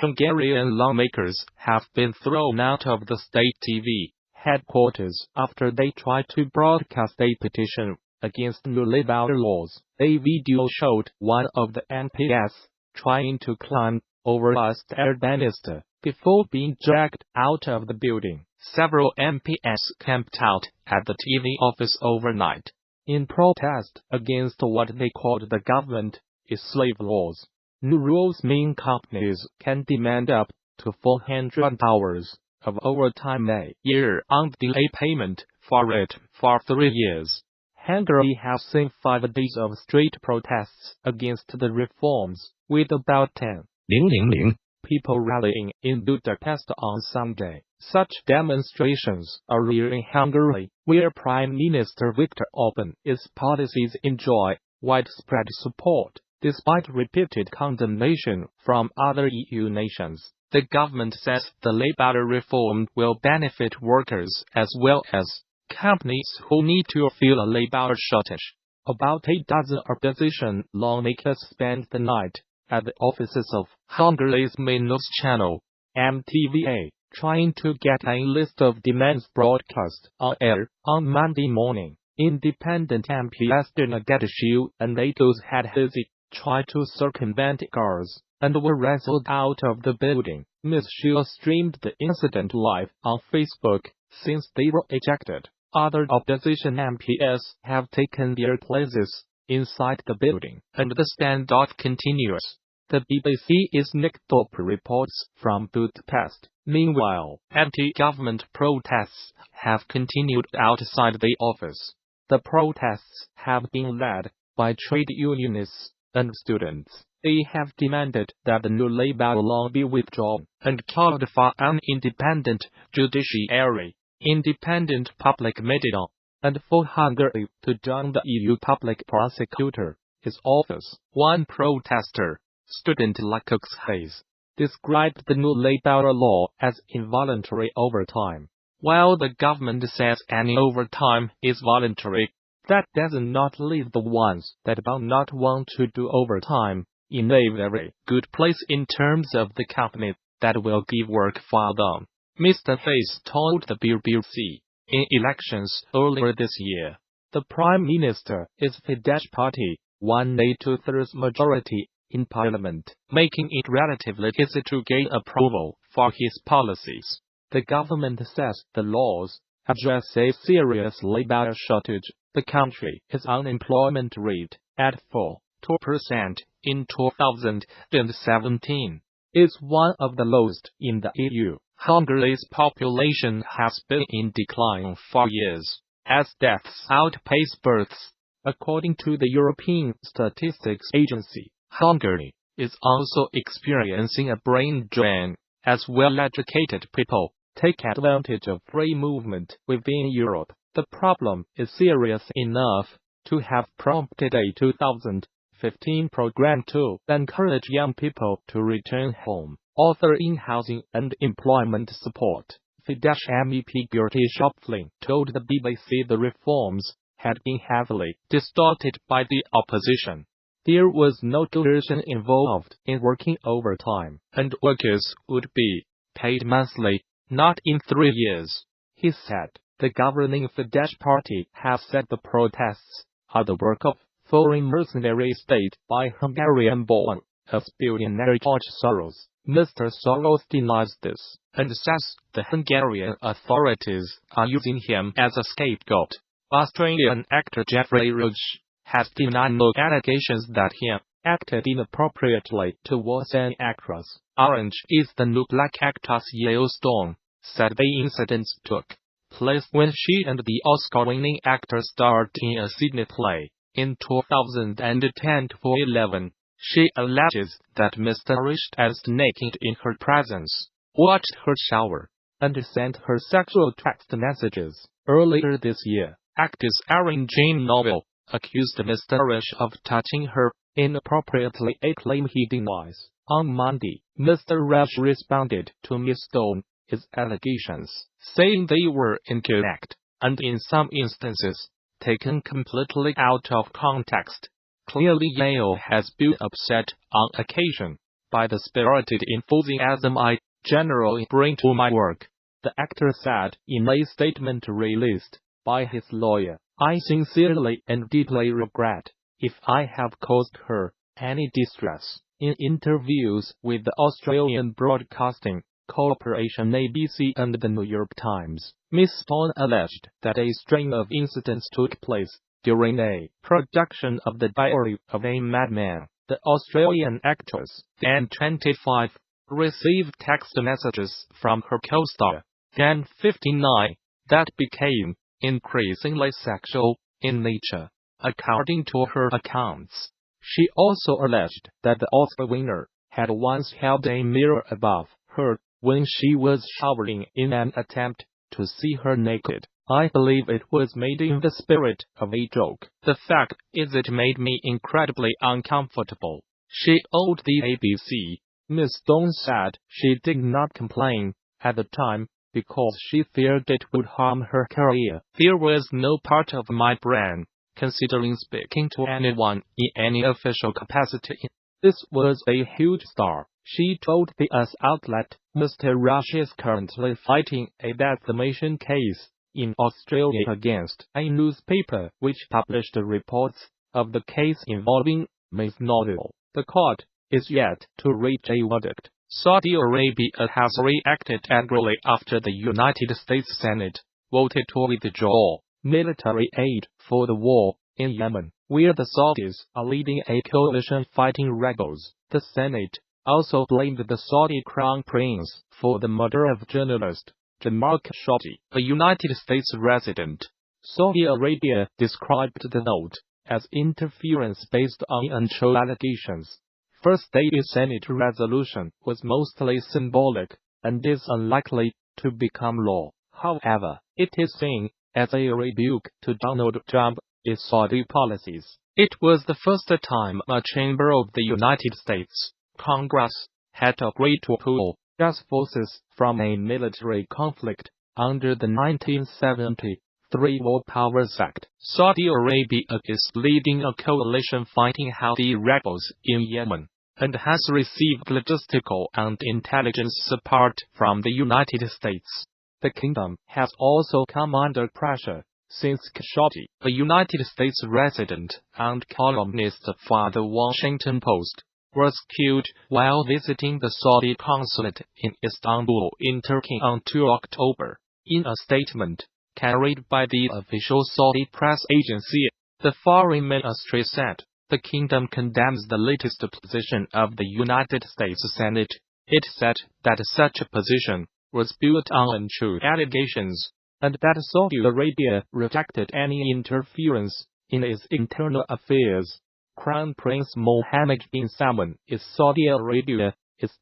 Hungarian lawmakers have been thrown out of the state TV headquarters after they tried to broadcast a petition against new labor laws. A video showed one of the MPs trying to climb over a stair banister before being dragged out of the building. Several MPs camped out at the TV office overnight in protest against what they called the government is slave laws. New rules mean companies can demand up to 400 hours of overtime a year on delay payment for it for 3 years. Hungary has seen 5 days of street protests against the reforms, with about 10,000 people rallying in Budapest on Sunday. Such demonstrations are rare in Hungary, where Prime Minister Viktor Orban's policies enjoy widespread support, despite repeated condemnation from other EU nations. The government says the labor reform will benefit workers as well as companies who need to fill a labor shortage. About a dozen opposition lawmakers spent the night at the offices of Hungary's main news channel, MTVA, trying to get a list of demands broadcast on air. On Monday morning, independent MPs Ghetashiu and Atos Hadhazi tried to circumvent guards and were wrestled out of the building. Ms. Shiu streamed the incident live on Facebook since they were ejected. Other opposition MPs have taken their places inside the building, and the standoff continues. The BBC's Nick Thorpe reports from Budapest. Meanwhile, anti-government protests have continued outside the office. The protests have been led by trade unionists and students. They have demanded that the new labor law be withdrawn and called for an independent judiciary, independent public media, and for Hungary to join the EU Public Prosecutor's office. One protester, student Lakux Hayes, described the new labor law as involuntary overtime. While the government says any overtime is voluntary, that does not leave the ones that do not want to do overtime in a very good place in terms of the company that will give work for them. Mr. Hayes told the BBC. In elections earlier this year, the Prime Minister's Fidesz party won a 2/3 majority in Parliament, making it relatively easy to gain approval for his policies. The government says the laws address a serious labor shortage. The country's unemployment rate, at 4% in 2017, is one of the lowest in the EU. Hungary's population has been in decline for years, as deaths outpace births. According to the European Statistics Agency, Hungary is also experiencing a brain drain, as well-educated people take advantage of free movement within Europe. The problem is serious enough to have prompted a 2015 program to encourage young people to return home. Author in Housing and Employment Support, Fidesz MEP Gerty Schöpfling told the BBC the reforms had been heavily distorted by the opposition. There was no coercion involved in working overtime, and workers would be paid monthly, not in 3 years, he said. The governing Fidesz party has said the protests are the work of foreign mercenary state by Hungarian-born billionaire George Soros. Mr. Soros denies this, and says the Hungarian authorities are using him as a scapegoat. Australian actor Jeffrey Rush has denied no allegations that he acted inappropriately towards an actress. Orange is the New Black actress Yellowstone said the incidents took place when she and the Oscar-winning actor starred in a Sydney play in 2010-11. She alleges that Mr. Rush was naked in her presence, watched her shower, and sent her sexual text messages. Earlier this year, actress Erin Jane Noble accused Mr. Rush of touching her inappropriately, a claim he denies. On Monday, Mr. Rush responded to Ms. Stone's allegations, saying they were incorrect, and in some instances, taken completely out of context. Clearly Yale has been upset on occasion. by the spirited enthusiasm I generally bring to my work," the actor said in a statement released by his lawyer. "I sincerely and deeply regret if I have caused her any distress." In interviews with the Australian Broadcasting Corporation (ABC) and the New York Times, Ms. Stone alleged that a string of incidents took place during a production of The Diary of a Madman. The Australian actress, then 25, received text messages from her co-star, then 59, that became increasingly sexual in nature, according to her accounts. She also alleged that the Oscar winner had once held a mirror above her when she was showering in an attempt to see her naked. "I believe it was made in the spirit of a joke. The fact is it made me incredibly uncomfortable," she told the ABC. Ms. Stone said she did not complain at the time because she feared it would harm her career. "There was no part of my brain considering speaking to anyone in any official capacity. This was a huge star," she told the US outlet. Mr. Rush is currently fighting a defamation case in Australia against a newspaper which published reports of the case involving Ms. Noddle. The court is yet to reach a verdict. Saudi Arabia has reacted angrily after the United States Senate voted to withdraw military aid for the war in Yemen, where the Saudis are leading a coalition fighting rebels. The Senate also blamed the Saudi crown prince for the murder of journalist Jamal Khashoggi, a United States resident. Saudi Arabia described the note as interference based on untrue allegations. First day Senate resolution was mostly symbolic and is unlikely to become law. However, it is seen as a rebuke to Donald Trump's Saudi policies. It was the first time a chamber of the United States Congress had agreed to pull U.S. forces from a military conflict under the 1973 War Powers Act. Saudi Arabia is leading a coalition fighting Houthi rebels in Yemen, and has received logistical and intelligence support from the United States. The kingdom has also come under pressure since Khashoggi, a United States resident and columnist for The Washington Post, was killed while visiting the Saudi consulate in Istanbul in Turkey on 2 October. In a statement carried by the official Saudi press agency, the foreign ministry said, "The kingdom condemns the latest position of the United States Senate." It said that such a position was built on untrue allegations, and that Saudi Arabia rejected any interference in its internal affairs. Crown Prince Mohammed bin Salman is Saudi Arabia's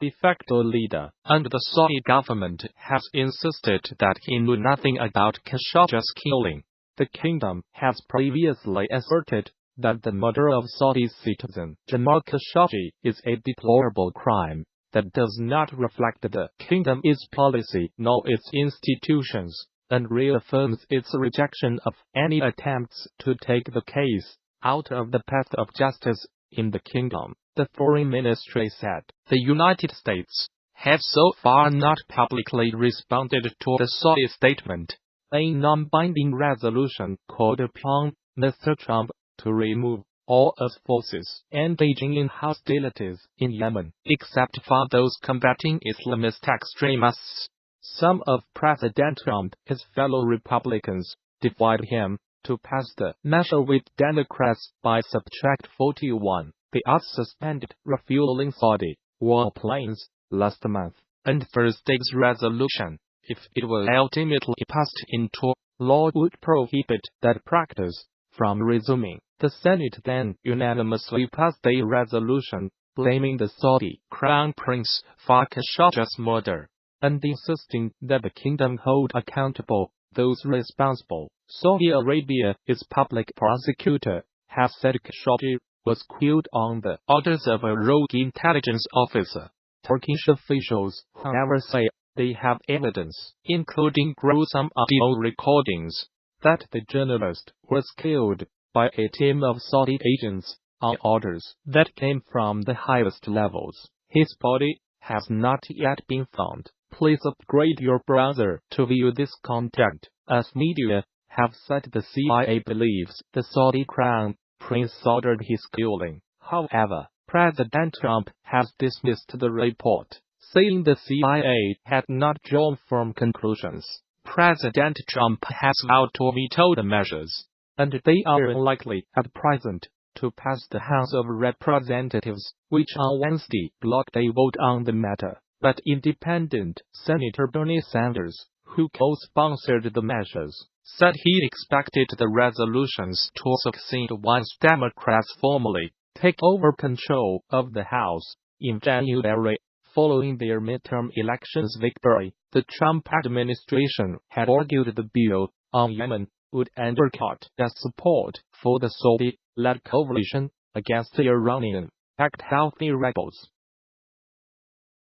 de facto leader, and the Saudi government has insisted that he knew nothing about Khashoggi's killing. The kingdom has previously asserted that the murder of Saudi citizen Jamal Khashoggi is a deplorable crime that does not reflect the kingdom's policy nor its institutions, and reaffirms its rejection of any attempts to take the case out of the path of justice in the kingdom. The foreign ministry said the United States has so far not publicly responded to the Saudi statement. A non-binding resolution called upon Mr. Trump to remove all its forces engaging in hostilities in Yemen, except for those combating Islamist extremists. Some of President Trump's fellow Republicans defied him to pass the measure with Democrats by Subtract 41. The US suspended refueling Saudi warplanes last month, and Thursday's resolution, if it were ultimately passed into law, would prohibit that practice from resuming. The Senate then unanimously passed a resolution blaming the Saudi crown prince for Khashoggi's murder, and insisting that the kingdom hold accountable those responsible. Saudi Arabia's public prosecutor has said Khashoggi was killed on the orders of a rogue intelligence officer. Turkish officials, however, say they have evidence, including gruesome audio recordings, that the journalist was killed by a team of Saudi agents on orders that came from the highest levels. His body has not yet been found. Please upgrade your browser to view this content. As media have said, the CIA believes the Saudi crown prince ordered his killing. However, President Trump has dismissed the report, saying the CIA had not drawn firm conclusions. President Trump has vowed to veto the measures, and they are unlikely at present to pass the House of Representatives, which on Wednesday blocked a vote on the matter. But independent Senator Bernie Sanders, who co-sponsored the measures, said he expected the resolutions to succeed once Democrats formally take over control of the House in January. Following their midterm elections victory, the Trump administration had argued the bill on Yemen would undercut their support for the Saudi-led coalition against the Iranian-backed Houthi rebels.